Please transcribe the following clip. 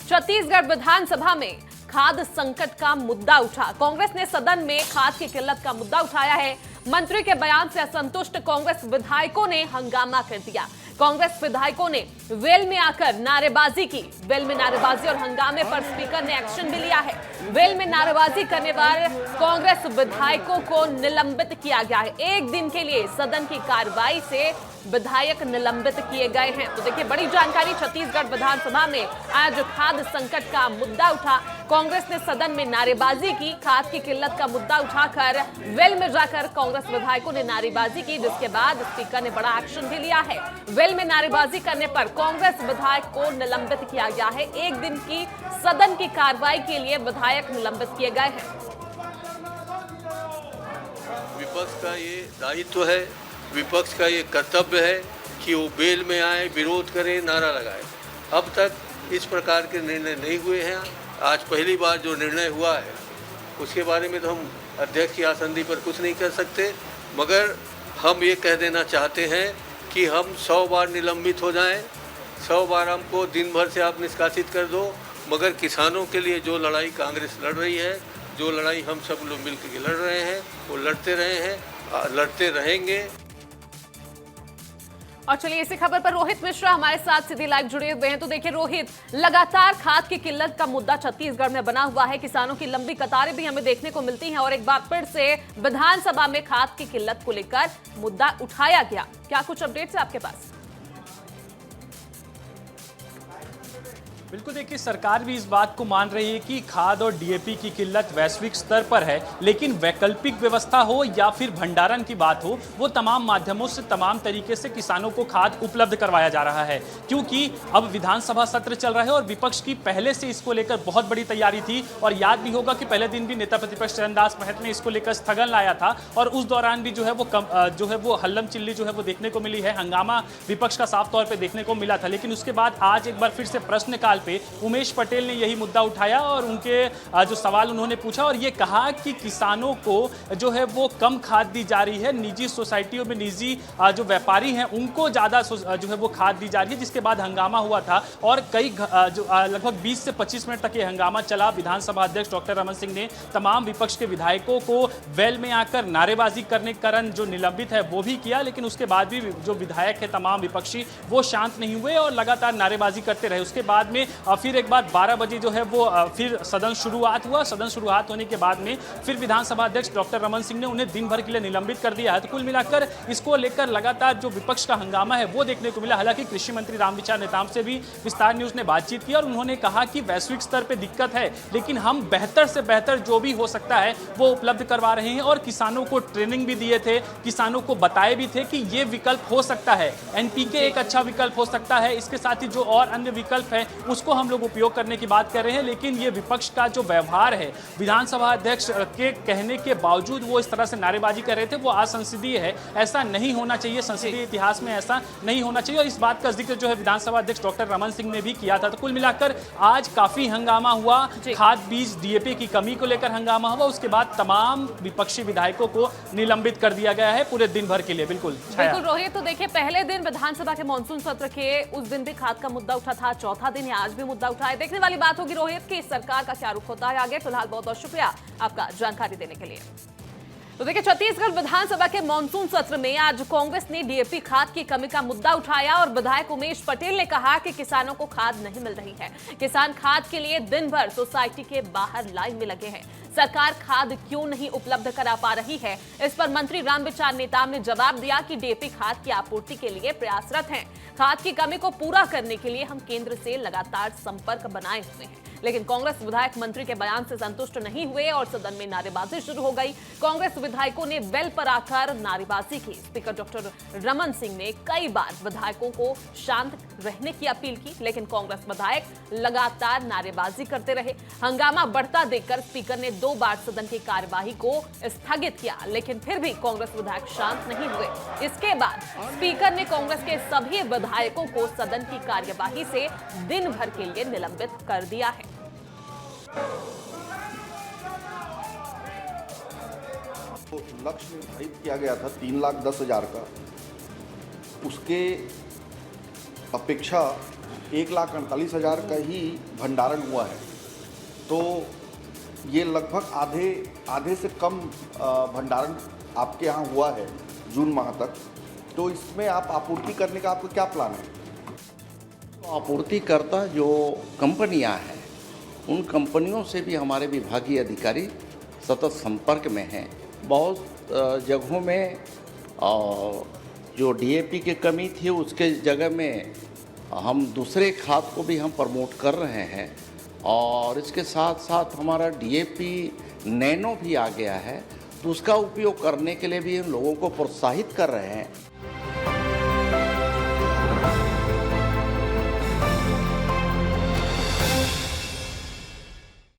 छत्तीसगढ़ विधानसभा में खाद्य संकट का मुद्दा उठा। कांग्रेस ने सदन में खाद्य की किल्लत का मुद्दा उठाया है। मंत्री के बयान से असंतुष्ट कांग्रेस विधायकों ने हंगामा कर दिया। कांग्रेस विधायकों ने वेल में आकर नारेबाजी की। वेल में नारेबाजी और हंगामे पर स्पीकर ने एक्शन भी लिया है। वेल में नारेबाजी करने पर कांग्रेस विधायकों को निलंबित किया गया है। एक दिन के लिए सदन की कार्रवाई से विधायक निलंबित किए गए हैं। तो देखिए, बड़ी जानकारी। छत्तीसगढ़ विधानसभा में आज खाद्य संकट का मुद्दा उठा। कांग्रेस ने सदन में नारेबाजी की। खाद्य की किल्लत का मुद्दा उठाकर वेल में जाकर कांग्रेस विधायकों ने नारेबाजी की, जिसके बाद स्पीकर ने बड़ा एक्शन भी लिया है। वेल में नारेबाजी करने पर कांग्रेस विधायक को निलंबित किया गया है। एक दिन की सदन की कार्रवाई के लिए विधायक निलंबित किए गए हैं। विपक्ष का ये दायित्व है, विपक्ष का ये कर्तव्य है कि वो बेल में आए, विरोध करें, नारा लगाए। अब तक इस प्रकार के निर्णय नहीं हुए हैं। आज पहली बार जो निर्णय हुआ है उसके बारे में तो हम अध्यक्ष की आसंदी पर कुछ नहीं कर सकते, मगर हम ये कह देना चाहते हैं कि हम 100 बार निलंबित हो जाएं, 100 बार हमको दिन भर से आप निष्कासित कर दो, मगर किसानों के लिए जो लड़ाई कांग्रेस लड़ रही है, जो लड़ाई हम सब लोग मिलकर के लड़ रहे हैं, वो लड़ते रहे हैं, लड़ते रहेंगे। और चलिए, इसी खबर पर रोहित मिश्रा हमारे साथ सीधे लाइव जुड़े हुए हैं। तो देखिए रोहित, लगातार खाद्य की किल्लत का मुद्दा छत्तीसगढ़ में बना हुआ है। किसानों की लंबी कतारें भी हमें देखने को मिलती हैं और एक बार फिर से विधानसभा में खाद्य की किल्लत को लेकर मुद्दा उठाया गया। क्या कुछ अपडेट्स है आपके पास? बिल्कुल, देखिए सरकार भी इस बात को मान रही है कि खाद और डीएपी की किल्लत वैश्विक स्तर पर है, लेकिन वैकल्पिक व्यवस्था हो या फिर भंडारण की बात हो, वो तमाम माध्यमों से तमाम तरीके से किसानों को खाद उपलब्ध करवाया जा रहा है। क्योंकि अब विधानसभा सत्र चल रहा है और विपक्ष की पहले से इसको लेकर बहुत बड़ी तैयारी थी। और याद भी होगा कि पहले दिन भी नेता प्रतिपक्ष चरणदास महत ने इसको लेकर स्थगन लाया था और उस दौरान भी जो है वो हल्लम चिल्ली जो है वो देखने को मिली है। हंगामा विपक्ष का साफ तौर पर देखने को मिला था। लेकिन उसके बाद आज एक बार फिर से प्रश्नकाल पे उमेश पटेल ने यही मुद्दा उठाया और उनके जो सवाल उन्होंने पूछा और ये कहा कि किसानों को जो है वो कम खाद दी जा रही है। निजी सोसाइटियों में निजी जो व्यापारी हैं उनको ज़्यादा जो है वो खाद दी जा रही है, जिसके बाद हंगामा हुआ था और कई लगभग 20 से 25 मिनट तक ये हंगामा चला। विधानसभा अध्यक्ष डॉक्टर रमन सिंह ने तमाम विपक्ष के विधायकों को वेल में आकर नारेबाजी करने के कारण जो निलंबित है वो भी किया, लेकिन उसके बाद भी जो विधायक है तमाम विपक्षी वो शांत नहीं हुए और लगातार नारेबाजी करते रहे। उसके बाद में फिर एक बार 12 बजे जो है वो फिर सदन शुरुआत हुआ। सदन शुरुआत होने के बाद में फिर विधानसभा अध्यक्ष डॉक्टर रमन सिंह ने उन्हें दिन भर के लिए निलंबित कर दिया है। तो कुल मिलाकर इसको लेकर लगातार जो विपक्ष का हंगामा है वो देखने को मिला। हालांकि कृषि मंत्री रामविचार नेताम से भी विस्तार न्यूज ने बातचीत की और उन्होंने कहा कि वैश्विक स्तर पर दिक्कत है, लेकिन हम बेहतर से बेहतर जो भी हो सकता है वो उपलब्ध करवा रहे हैं और किसानों को ट्रेनिंग भी दिए थे, किसानों को बताए भी थे कि ये विकल्प हो सकता है, एनपीके एक अच्छा विकल्प हो सकता है। इसके साथ ही जो और अन्य विकल्प है उसको हम लोग उपयोग करने की बात कर रहे हैं। लेकिन ये विपक्ष का जो व्यवहार है, विधानसभा अध्यक्ष के कहने के बावजूद वो इस तरह से नारेबाजी कर रहे थे, वो असंसदीय है। ऐसा नहीं होना चाहिए, संसदीय इतिहास में ऐसा नहीं होना चाहिए और इस बात का जिक्र जो है विधानसभा अध्यक्ष डॉक्टर रमन सिंह ने भी किया था। तो कुल मिलाकर आज काफी हंगामा हुआ। खाद बीज डीएपी की कमी को लेकर हंगामा हुआ। उसके बाद तमाम विपक्षी विधायकों को निलंबित कर दिया गया है पूरे दिन भर के लिए। बिल्कुल रोहित, तो देखिए पहले दिन विधानसभा के मानसून सत्र के उस दिन भी खाद का मुद्दा उठा था, चौथा दिन आज भी मुद्दा उठा है। देखने वाली बात होगी रोहित कि सरकार का क्या रुख होता है आगे। फिलहाल बहुत बहुत शुक्रिया आपका जानकारी देने के लिए। तो देखिए, छत्तीसगढ़ विधानसभा के मानसून सत्र में आज कांग्रेस ने डीएपी खाद की कमी का मुद्दा उठाया और विधायक उमेश पटेल ने कहा कि किसानों को खाद नहीं मिल रही है। किसान खाद के लिए दिन भर सोसाइटी के बाहर लाइन में लगे हैं। सरकार खाद क्यों नहीं उपलब्ध करा पा रही है, इस पर मंत्री रामविचार नेताम ने जवाब दिया कि डीएपी खाद की आपूर्ति के लिए प्रयासरत हैं। खाद की कमी को पूरा करने के लिए हम केंद्र से लगातार संपर्क बनाए हुए हैं। लेकिन कांग्रेस विधायक मंत्री के बयान से संतुष्ट नहीं हुए और सदन में नारेबाजी शुरू हो गई। कांग्रेस विधायकों ने वेल पर आकर नारेबाजी की। स्पीकर डॉक्टर रमन सिंह ने कई बार विधायकों को शांत रहने की अपील की, लेकिन कांग्रेस विधायक लगातार नारेबाजी करते रहे। हंगामा बढ़ता देखकर स्पीकर ने 2 बार सदन की कार्यवाही को स्थगित किया, लेकिन फिर भी कांग्रेस विधायक शांत नहीं हुए। इसके बाद स्पीकर ने कांग्रेस के सभी विधायकों को सदन की कार्यवाही से दिन भर के लिए निलंबित कर दिया है। तो लक्ष्य निर्धारित किया गया था 3,10,000 का, उसके अपेक्षा 1,48,000 का ही भंडारण हुआ है। तो ये लगभग आधे से कम भंडारण आपके यहाँ हुआ है जून माह तक। तो इसमें आप आपूर्ति करने का आपका क्या प्लान है? आपूर्तिकर्ता जो कंपनियां हैं, उन कंपनियों से भी हमारे विभागीय अधिकारी सतत संपर्क में हैं। बहुत जगहों में जो डीएपी की कमी थी उसके जगह में हम दूसरे खाद को भी हम प्रमोट कर रहे हैं, और इसके साथ साथ हमारा डीएपी नैनो भी आ गया है, तो उसका उपयोग करने के लिए भी हम लोगों को प्रोत्साहित कर रहे हैं।